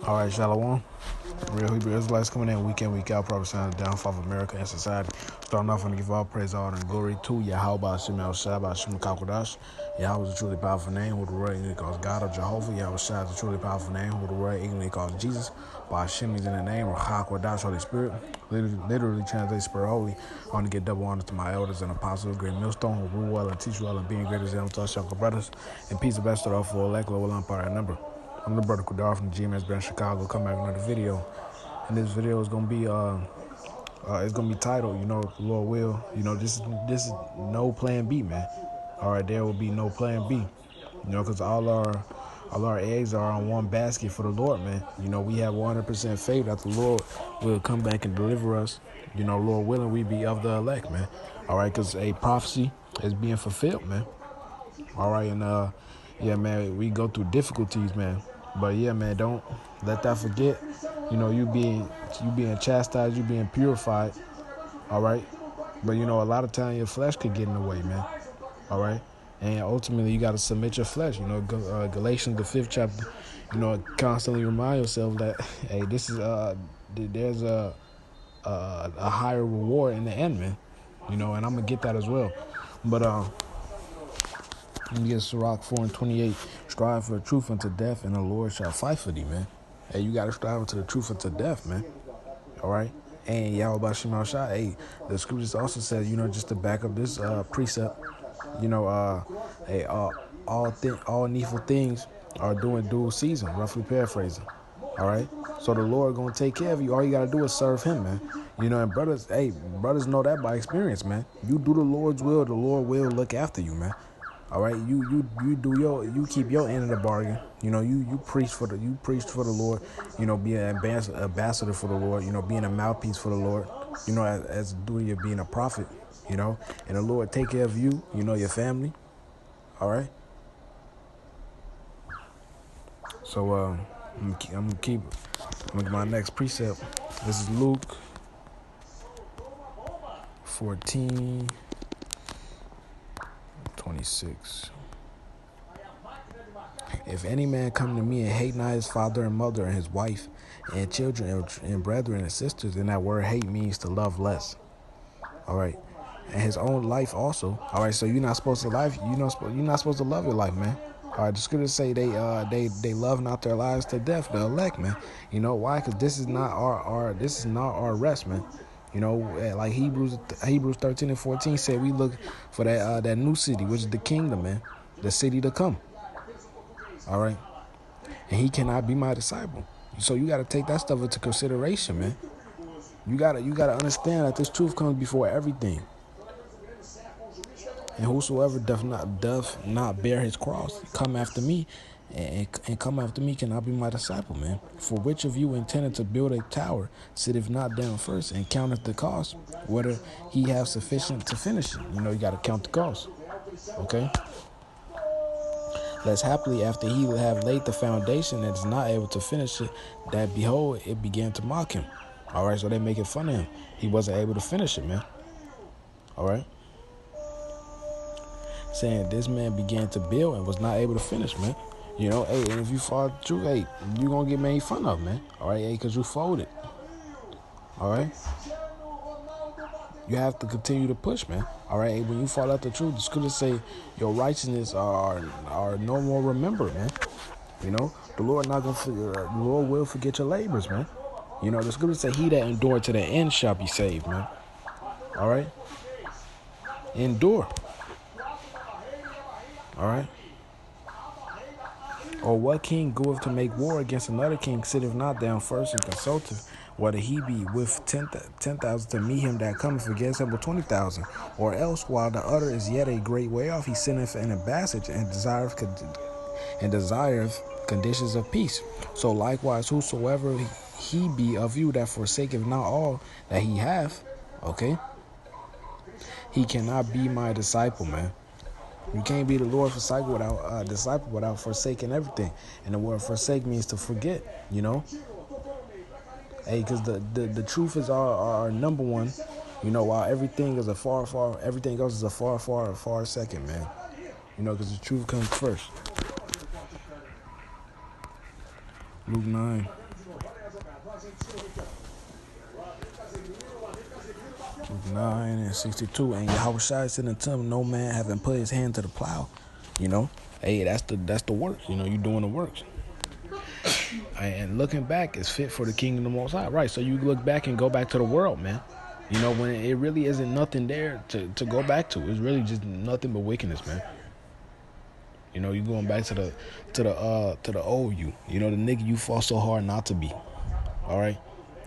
All right, Shalom. Real Hebrew Israelites coming in week out, prophesying the downfall of America and society. Starting off, and give all praise, honor, and glory to Yahweh, Hashem, El Shaddai, Hashem, Kakodash. Yahweh is a truly powerful name, who the word English calls God of Jehovah. Yahweh Shai is a truly powerful name, who the word English calls Jesus. By Hashem is in the name, or Hakodash, Holy Spirit. Literally translates Spirit Holy. I want to give double honor to my elders and apostles, great millstone, who rule well and teach well, and being greater than to us, younger brothers. And peace of best to all for elect, global empire and number. I'm the brother Kudar from GMS Brand Chicago. Come back with another video. And this video is gonna be it's gonna be titled, the Lord will. This is no plan B, man. All right, there will be no plan B. Because all our eggs are on one basket for the Lord, man. We have 100% faith that the Lord will come back and deliver us. Lord willing, we be of the elect, man. All right, because a prophecy is being fulfilled, man. All right, and yeah, man, we go through difficulties, man. But yeah, man, don't let that forget. You being chastised, you being purified. All right, but a lot of time your flesh could get in the way, man. All right, and ultimately you got to submit your flesh. Galatians the 5th chapter. Constantly remind yourself that hey, this is there's a higher reward in the end, man. And I'm gonna get that as well. But let me get Sirach 4:28. Strive for the truth unto death, and the Lord shall fight for thee, man. Hey, you got to strive unto the truth unto death, man. All right? And Yahweh Bashim Shah, hey, the scriptures also says, just to back up this precept, hey, all needful things are doing dual season, roughly paraphrasing. All right? So the Lord going to take care of you. All you got to do is serve him, man. And brothers know that by experience, man. You do the Lord's will, the Lord will look after you, man. All right, you keep your end of the bargain. You preach for the Lord. Be an ambassador for the Lord. Being a mouthpiece for the Lord. As the duty of being a prophet. And the Lord take care of you. Your family. All right. So I'm gonna get my next precept. This is Luke 14:26. If any man come to me and hate not his father and mother and his wife and children and brethren and sisters, then that word hate means to love less. All right, and his own life also. All right, so you're not supposed to love your life, man. All right, the scriptures say they love not their lives to death, the elect, man. Why? Because this is not our rest, man. Like Hebrews 13:14 said, we look for that new city, which is the kingdom, man, the city to come. All right, and he cannot be my disciple. So you got to take that stuff into consideration, man. You gotta understand that this truth comes before everything. And whosoever doth not bear his cross, come after me, and come after me cannot be my disciple, man. For which of you intended to build a tower, sitteth not down first and counteth the cost, whether he have sufficient to finish it? You got to count the cost. Okay. Lest happily after he have laid the foundation and is not able to finish it, that behold, it began to mock him. All right, so they making fun of him. He wasn't able to finish it, man. All right. Saying this man began to build and was not able to finish, man. Hey, and if you fall through, hey, you going to get made fun of, man. All right, hey, because you folded. All right. You have to continue to push, man. All right, hey, when you fall out the truth, the scriptures say your righteousness are no more remembered, man. The Lord not going to forget, the Lord will forget your labors, man. The scriptures say he that endured to the end shall be saved, man. All right. Endure. All right. Or what king goeth to make war against another king, sitteth not down first and consulteth whether he be with 10,000 to meet him that cometh against him with 20,000? Or else, while the other is yet a great way off, he sendeth an ambassage and desireth conditions of peace. So likewise, whosoever he be of you that forsaketh not all that he hath, okay, he cannot be my disciple, man. You can't be the Lord's disciple without forsaking everything. And the word forsake means to forget, Hey, because the truth is our number one, while everything else is a far, far second, man. Because the truth comes first. Luke 9. Luke 9 and 62. And Yahushua said unto him, no man having put his hand to the plow. You know, hey, that's the works. You know, you doing the works. And looking back is fit for the kingdom of the Most High. Right, so you look back and go back to the world, man. You know, when it really isn't nothing there to go back to. It's really just nothing but wickedness, man. You know, you going back to the old you. You know, the nigga you fought so hard not to be. All right?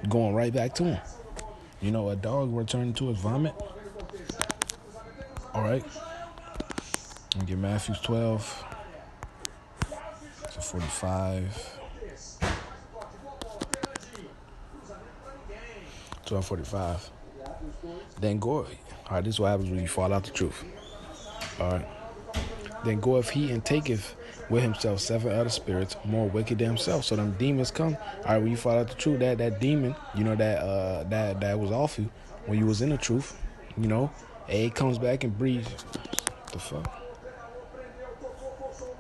Going right back to him. You know, a dog returning to his vomit. All right? And get Matthew 12 to 45. 12:45. Then go. All right, this is what happens when you fall out the truth. All right. Then goeth he and taketh with himself 7 other spirits more wicked than himself. So them demons come. All right, when you fall out the truth, that demon, you know, that was off you when you was in the truth, you know, it comes back and breathes. What the fuck?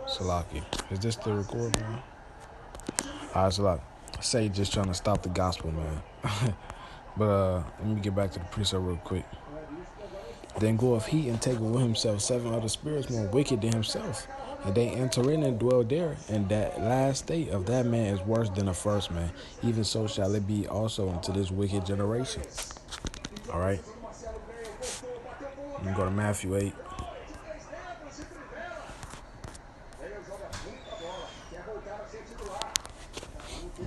Salaki. Is this the record, man? All right, Salaki. Say just trying to stop the gospel, man. But let me get back to the precept real quick. Then goeth he and taketh with himself 7 other spirits more wicked than himself. And they enter in and dwell there. And that last state of that man is worse than the first man. Even so shall it be also unto this wicked generation. All right. You can go to Matthew 8.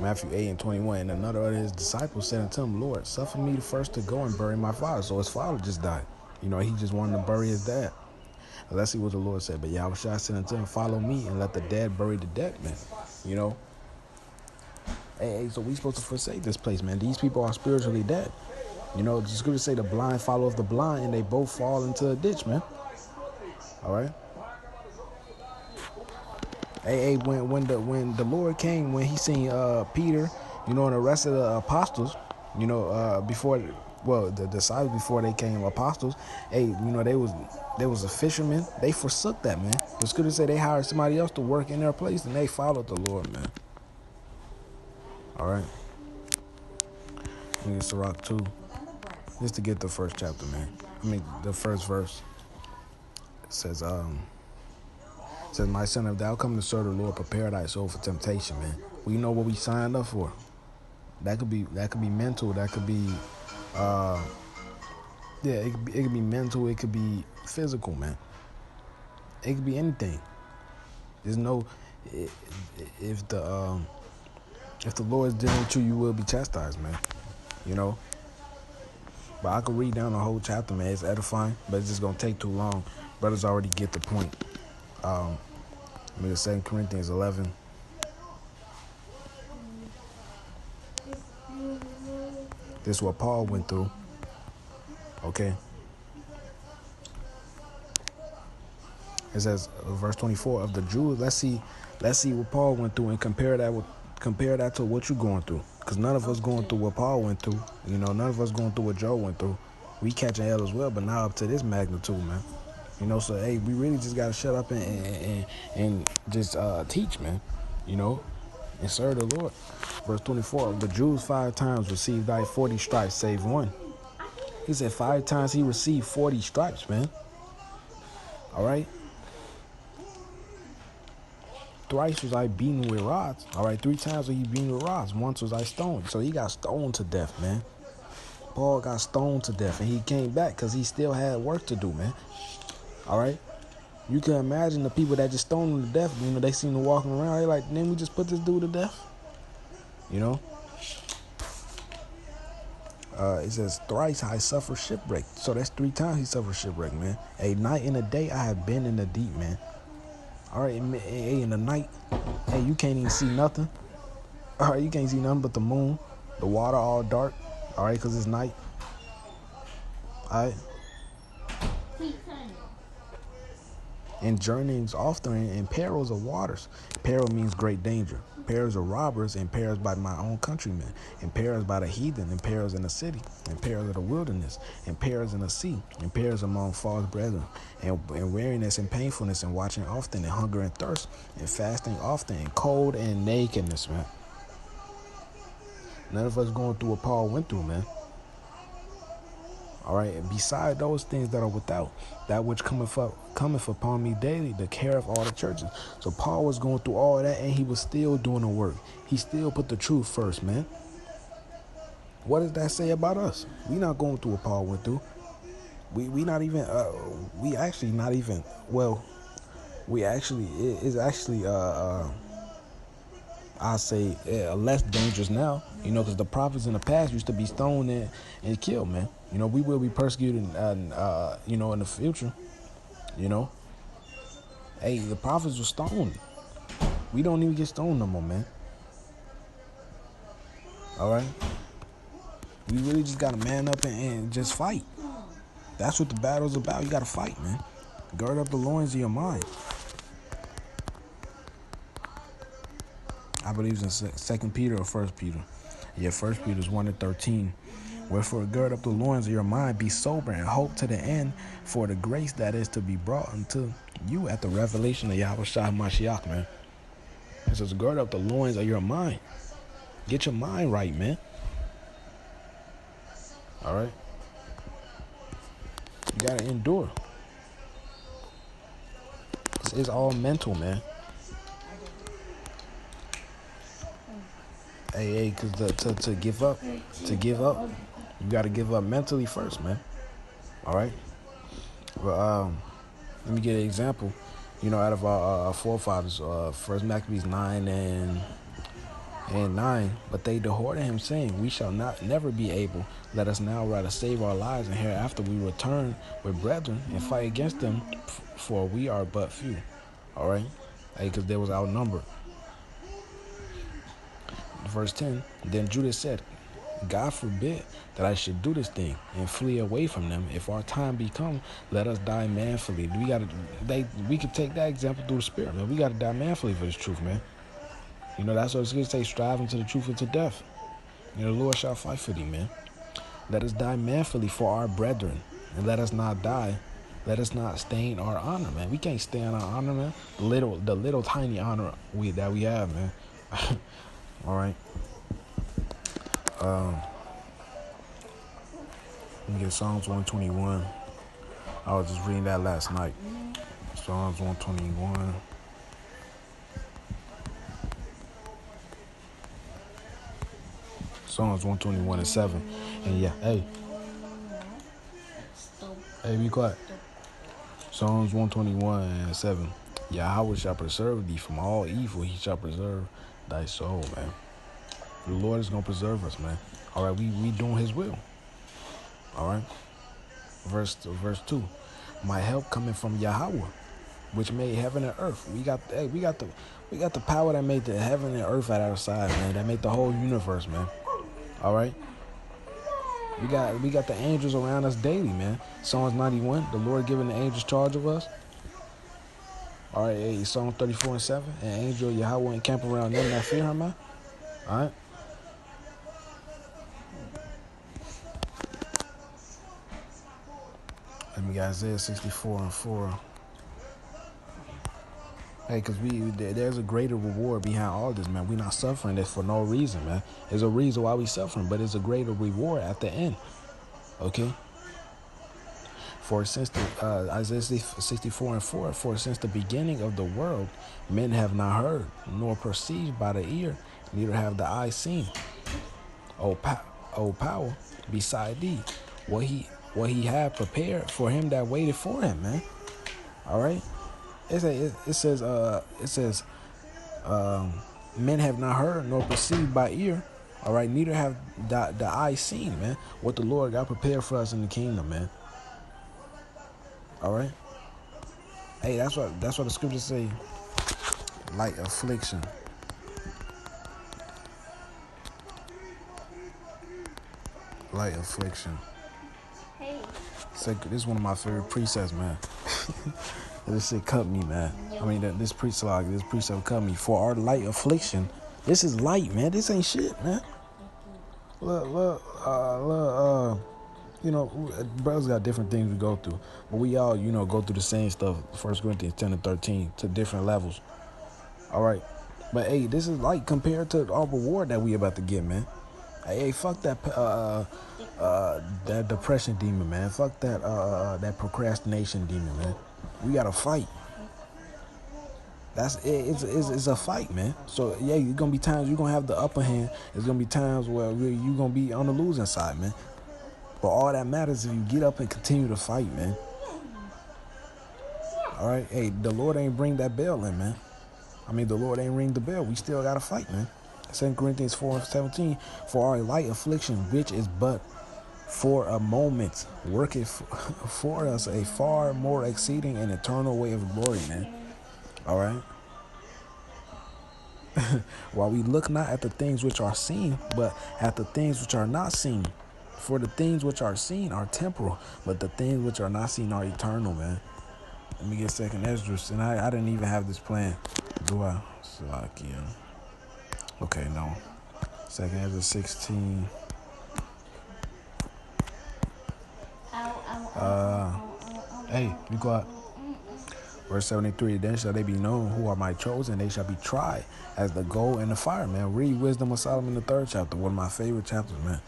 Matthew 8 and 21. And another of his disciples said unto him, Lord, suffer me first to go and bury my father. So his father just died. You know, he just wanted to bury his dad. Let's see what the Lord said. But Yahushua said unto him, follow me and let the dead bury the dead, man. You know? Hey, so we supposed to forsake this place, man. These people are spiritually dead. You know, the scripture say the blind follow the blind and they both fall into a ditch, man. All right? Hey, when the Lord came, when he seen Peter, you know, and the rest of the apostles, you know, the disciples before they came apostles, hey, you know, they was a fisherman. They forsook that, man. The scripture say they hired somebody else to work in their place and they followed the Lord, man. All right. Let me get Sirach 2. Just to get the first chapter, man. I mean, the first verse. It says, my son, if thou come to serve the Lord, prepare thy soul for temptation, man. We know what we signed up for. That could be mental. That could be, it could be mental. It could be physical, man. It could be anything. There's no, if the Lord is dealing with you, you will be chastised, man. You know. But I could read down the whole chapter, man. It's edifying, but it's just gonna take too long. Brothers already get the point. I mean, 2 Corinthians 11. This is what Paul went through. Okay. It says, verse 24 of the Jews. Let's see what Paul went through and compare that to what you're going through. Because none of us going through what Paul went through. You know, none of us going through what Joe went through. We catching hell as well, but now up to this magnitude, man. You know, so, hey, we really just got to shut up and just teach, man, you know, and serve the Lord. Verse 24, the Jews 5 times received thy 40 stripes, save one. He said 5 times he received 40 stripes, man. All right. Thrice was I beaten with rods. All right, 3 times was he beaten with rods. Once was I stoned. So he got stoned to death, man. Paul got stoned to death, and he came back because he still had work to do, man. All right? You can imagine the people that just stoned him to death. You know, they seen him walking around. They like, then we just put this dude to death? You know? It says, thrice I suffer shipwreck. So that's 3 times he suffered shipwreck, man. A night and a day I have been in the deep, man. All right, hey, in the night, hey, you can't even see nothing. All right, you can't see nothing but the moon, the water all dark. All right, because it's night. All right. And journeyings often in perils of waters. Peril means great danger. Perils of robbers, and perils by my own countrymen, and perils by the heathen, and perils in the city, and perils of the wilderness, and perils in the sea, and perils among false brethren, and weariness and painfulness, and watching often, and hunger and thirst, and fasting often, and cold and nakedness, man. None of us going through what Paul went through, man. All right, and beside those things that are without, that which cometh upon me daily, the care of all the churches. So Paul was going through all that, and he was still doing the work. He still put the truth first, man. What does that say about us? We not going through what Paul went through. We not even we actually not even well. We actually is actually I say less dangerous now, because the prophets in the past used to be stoned and killed, man. We will be persecuted, in the future. Hey, the prophets were stoned. We don't even get stoned no more, man. All right, we really just gotta man up and just fight. That's what the battle's about. You gotta fight, man. Gird up the loins of your mind. I believe it's in 2 Peter or 1 Peter. Yeah, 1 Peter is 1-13. Wherefore, gird up the loins of your mind, be sober, and hope to the end for the grace that is to be brought unto you at the revelation of Yahushua Mashiach, man. It says, gird up the loins of your mind. Get your mind right, man. All right? You got to endure. It's all mental, man. Hey, because to give up, you got to give up mentally first, man. All right? Well, let me get an example. Out of our forefathers, First Maccabees 9 and 9, but they dehorted him, saying, we shall never be able. Let us now rather save our lives, and hereafter we return with brethren and fight against them, for we are but few. All right? Hey, because they was outnumbered. Verse 10, then Judas said, God forbid that I should do this thing and flee away from them. If our time be come, let us die manfully. We could take that example through the Spirit, man. We got to die manfully for this truth, man. That's what it's going to say, striving to the truth and to death. The Lord shall fight for thee, man. Let us die manfully for our brethren, and let us not die. Let us not stain our honor, man. We can't stain our honor, man. The little tiny honor that we have, man. All right. Let me get Psalms 121. I was just reading that last night. Psalms 121. Psalms 121-7. And yeah, hey, be quiet. Psalms 121-7. Yahweh shall preserve thee from all evil. He shall preserve thy soul, man. The Lord is going to preserve us, man. All right, we doing his will. All right. Verse 2. My help coming from Yahweh, which made heaven and earth. We got the power that made the heaven and earth at our side, man. That made the whole universe, man. All right. We got the angels around us daily, man. Psalms 91, the Lord giving the angels charge of us. All right, hey, Psalm 34-7, an angel Yahweh encamp around them that fear him, man. All right. Let me get Isaiah 64-4. Hey, because there's a greater reward behind all this, man. We're not suffering this for no reason, man. There's a reason why we suffering, but it's a greater reward at the end. Okay? For since Isaiah 64-4, for since the beginning of the world, men have not heard, nor perceived by the ear, neither have the eye seen. O power, beside thee, what he had prepared for him that waited for him, man. All right. It says, men have not heard nor perceived by ear. All right, neither have the eye seen, man, what the Lord got prepared for us in the kingdom, man. All right. Hey, that's what the scriptures say. Light affliction. Light affliction. Hey. This is one of my favorite precepts, man. This shit cut me, man. I mean, this precept cut me. For our light affliction, this is light, man. This ain't shit, man. Look, brothers got different things we go through, but we all, go through the same stuff. 1 Corinthians 10-13 to different levels. All right, but hey, this is light compared to our reward that we about to get, man. Hey, fuck that depression demon, man. Fuck that procrastination demon, man. We gotta fight. That's it. It's a fight, man. So yeah, you're gonna be times you're gonna have the upper hand. There's gonna be times where you're gonna be on the losing side, man. But all that matters is if you get up and continue to fight, man. All right, hey, the Lord ain't bring that bell in, man. I mean, the Lord ain't ring the bell. We still gotta fight, man. 2 Corinthians 4:17, for our light affliction, which is but for a moment, worketh for us a far more exceeding and eternal way of glory, man. All right. While we look not at the things which are seen, but at the things which are not seen. For the things which are seen are temporal, but the things which are not seen are eternal, man. Let me get second Esdras, and I didn't even have this plan. Do I? Salakia. Okay, no. Second Esdras 16. Hey, you go out. Verse 73, then shall they be known who are my chosen, they shall be tried as the gold and the fire, man. Read Wisdom of Solomon, the 3rd chapter, one of my favorite chapters, man.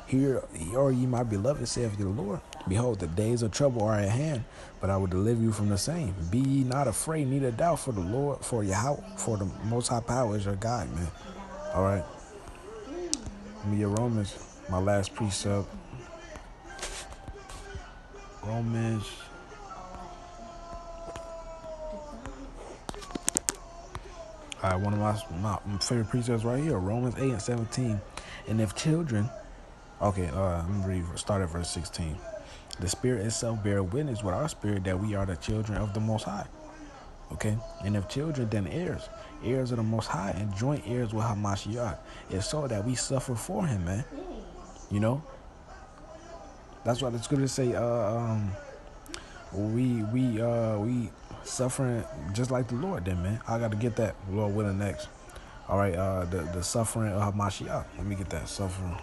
Hear ye my beloved, saith the Lord. Behold, the days of trouble are at hand, but I will deliver you from the same. Be ye not afraid, neither doubt, for the Lord, for Yahweh, for the Most High Power is your God, man. All right. Let me get Romans, my last precept. Romans. All right, one of my favorite precepts right here, Romans 8:17. And if children, okay, I'm ready. Start at verse 16. The Spirit itself bear witness with our spirit that we are the children of the Most High. Okay, and if children, then heirs, heirs of the Most High, and joint heirs with Hamashiach. It's so that we suffer for Him, man. You know, that's what it's good to say. We suffering just like the Lord, then, man. I got to get that, Lord willing, next. All right, the suffering of Hamashiach. Let me get that suffering.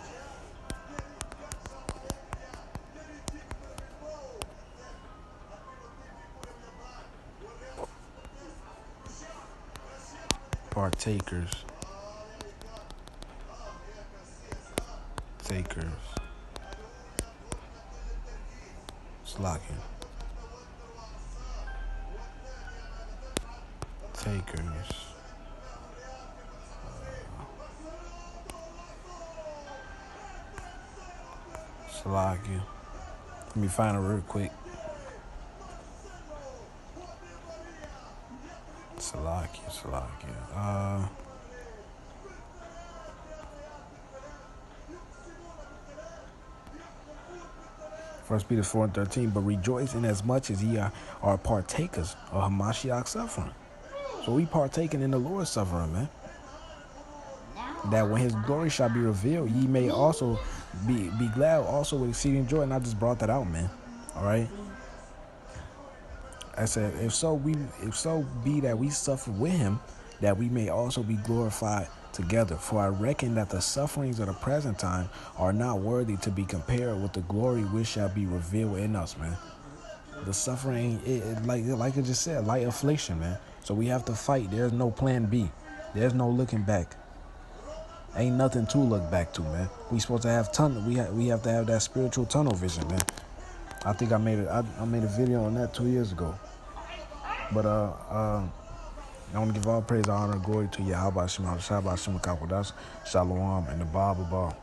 Partakers. Takers. Slocking. Takers. Slocking. Let me find it real quick. Salakia. 1 Peter 4:13, but rejoice in as much as ye are partakers of Hamashiach's suffering. So we partaking in the Lord's suffering, man. That when His glory shall be revealed, ye may also be glad also with exceeding joy. And I just brought that out, man. All right. I said, if so be that we suffer with Him, that we may also be glorified together. For I reckon that the sufferings of the present time are not worthy to be compared with the glory which shall be revealed in us, man. The suffering, like I just said, light affliction, man. So we have to fight. There's no plan B. There's no looking back. Ain't nothing to look back to, man. We supposed to have tunnel. We have to have that spiritual tunnel vision, man. I think I made a video on that 2 years ago. But I want to give all praise, honor, and glory to Yahweh Shem, Shabbat Shem, Kakodash, Shalom, and the Bible.